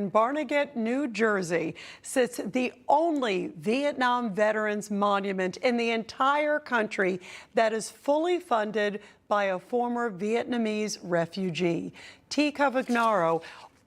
in Barnegat, New Jersey, sits the only Vietnam Veterans Monument in the entire country that is fully funded by a former Vietnamese refugee. Thy Cavagnaro,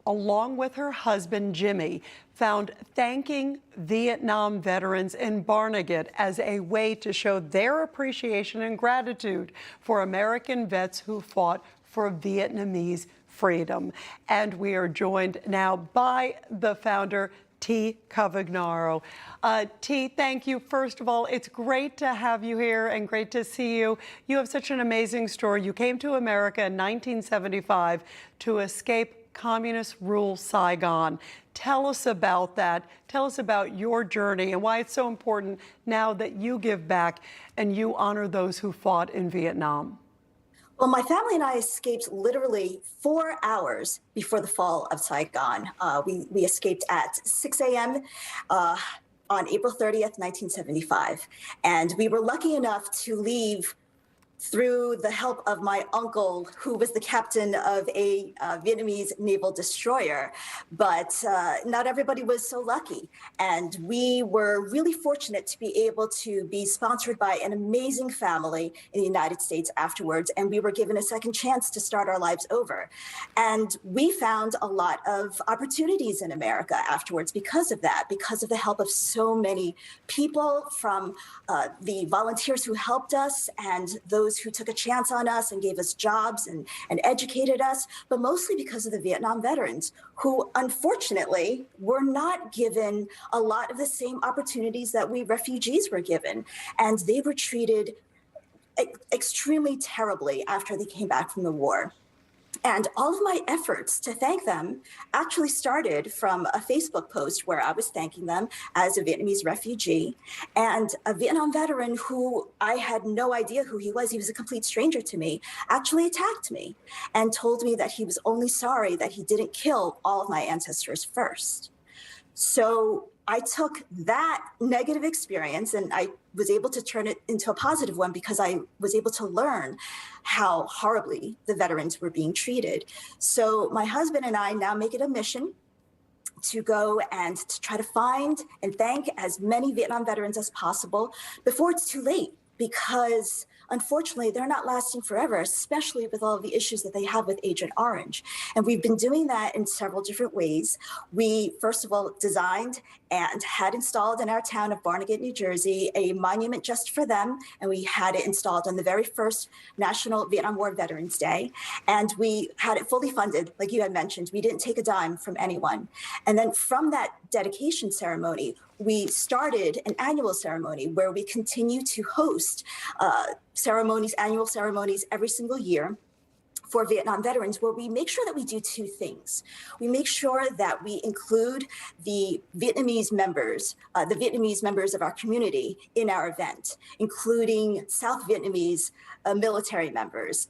along with her husband, Jimmy, found thanking Vietnam veterans in Barnegat as a way to show their appreciation and gratitude for American vets who fought for Vietnamese freedom. And we are joined now by the founder, Thy Cavagnaro. Thy, thank you. First of all, it's great to have you here and great to see you. You have such an amazing story. You came to America in 1975 to escape communist rule Saigon. Tell us about that. Tell us about your journey and why it's so important now that you give back and you honor those who fought in Vietnam. Well, my family and I escaped literally 4 hours before the fall of Saigon. We escaped at 6 a.m. On April 30th, 1975. And we were lucky enough to leave through the help of my uncle, who was the captain of a Vietnamese naval destroyer. But not everybody was so lucky. And we were really fortunate to be able to be sponsored by an amazing family in the United States afterwards. And we were given a second chance to start our lives over. And we found a lot of opportunities in America afterwards because of that, because of the help of so many people, from the volunteers who helped us and those who took a chance on us and gave us jobs and educated us, but mostly because of the Vietnam veterans, who unfortunately were not given a lot of the same opportunities that we refugees were given. And they were treated extremely terribly after they came back from the war. And all of my efforts to thank them actually started from a Facebook post where I was thanking them as a Vietnamese refugee, and a Vietnam veteran who I had no idea who he was a complete stranger to me, actually attacked me and told me that he was only sorry that he didn't kill all of my ancestors first. So I took that negative experience and I was able to turn it into a positive one because I was able to learn how horribly the veterans were being treated. So my husband and I now make it a mission to go and to try to find and thank as many Vietnam veterans as possible before it's too late, because unfortunately, they're not lasting forever, especially with all of the issues that they have with Agent Orange. And we've been doing that in several different ways. We, first of all, designed and had installed in our town of Barnegat, New Jersey, a monument just for them. And we had it installed on the very first National Vietnam War Veterans Day. And we had it fully funded, like you had mentioned. We didn't take a dime from anyone. And then from that dedication ceremony, we started an annual ceremony where we continue to host annual ceremonies every single year for Vietnam veterans, where we make sure that we do two things. We make sure that we include the Vietnamese members of our community in our event, including South Vietnamese military members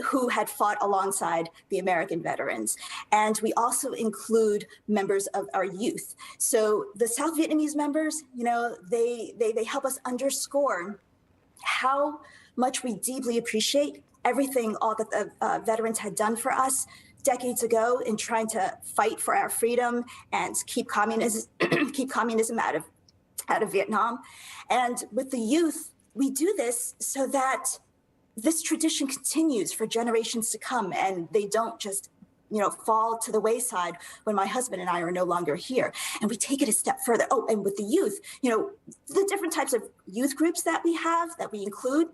who had fought alongside the American veterans. And we also include members of our youth. So the South Vietnamese members, they help us underscore how much we deeply appreciate everything all that the veterans had done for us decades ago in trying to fight for our freedom and keep communism out of Vietnam. And with the youth, we do this so that this tradition continues for generations to come, and they don't just fall to the wayside when my husband and I are no longer here. And we take it a step further. Oh, and with the youth, the different types of youth groups that we have, that we include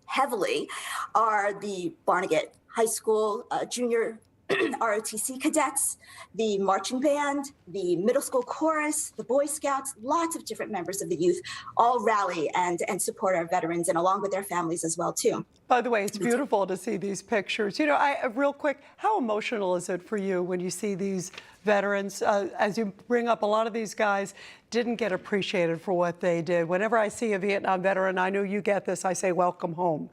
heavily, are the Barnegat High School junior ROTC cadets, the marching band, the middle school chorus, the Boy Scouts. Lots of different members of the youth all rally and support our veterans, and along with their families as well too. By the way, it's beautiful to see these pictures. Real quick, how emotional is it for you when you see these veterans? As you bring up, a lot of these guys didn't get appreciated for what they did. Whenever I see a Vietnam veteran, I know you get this, I say, welcome home,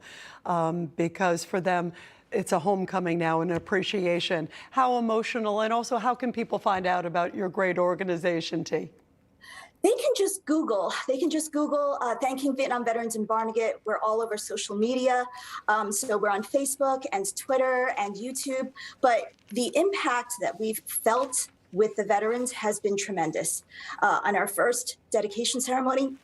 because for them, it's a homecoming now and an appreciation. How emotional, and also how can people find out about your great organization, Thy? They can just Google. Thanking Vietnam Veterans in Barnegat. We're all over social media. So we're on Facebook and Twitter and YouTube. But the impact that we've felt with the veterans has been tremendous. On our first dedication ceremony,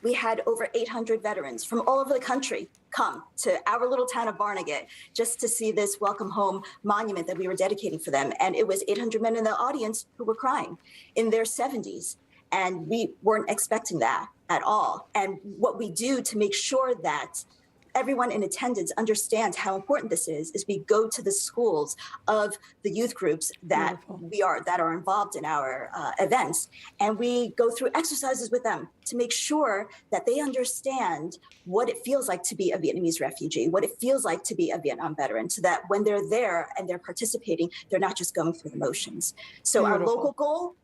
we had over 800 veterans from all over the country come to our little town of Barnegat just to see this welcome home monument that we were dedicating for them. And it was 800 men in the audience who were crying in their 70s. And we weren't expecting that at all. And what we do to make sure that everyone in attendance understands how important this is we go to the schools of the youth groups that that are involved in our events, and we go through exercises with them to make sure that they understand what it feels like to be a Vietnamese refugee, what it feels like to be a Vietnam veteran, so that when they're there and they're participating, they're not just going through the motions. So our local goal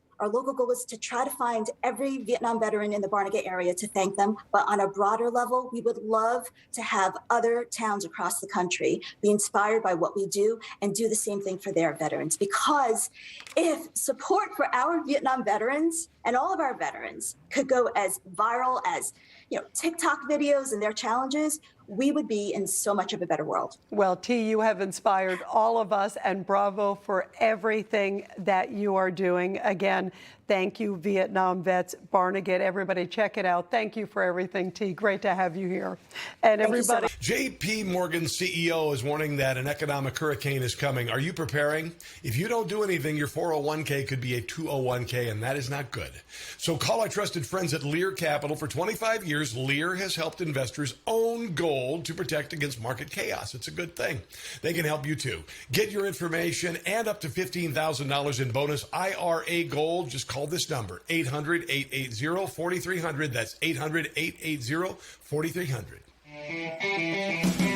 is to try to find every Vietnam veteran in the Barnegat area to thank them. But on a broader level, we would love to have other towns across the country be inspired by what we do and do the same thing for their veterans. Because if support for our Vietnam veterans and all of our veterans could go as viral as, TikTok videos and their challenges, we would be in so much of a better world. Well, T, you have inspired all of us, and bravo for everything that you are doing. Again, thank you, Vietnam vets, Barnegat. Everybody, check it out. Thank you for everything, T. Great to have you here. And everybody. JP Morgan's CEO is warning that an economic hurricane is coming. Are you preparing? If you don't do anything, your 401k could be a 201k, and that is not good. So call our trusted friends at Lear Capital. For 25 years, Lear has helped investors own gold to protect against market chaos. It's a good thing. They can help you too. Get your information and up to $15,000 in bonus IRA gold. Just call this number, 800-880-4300. That's 800-880-4300.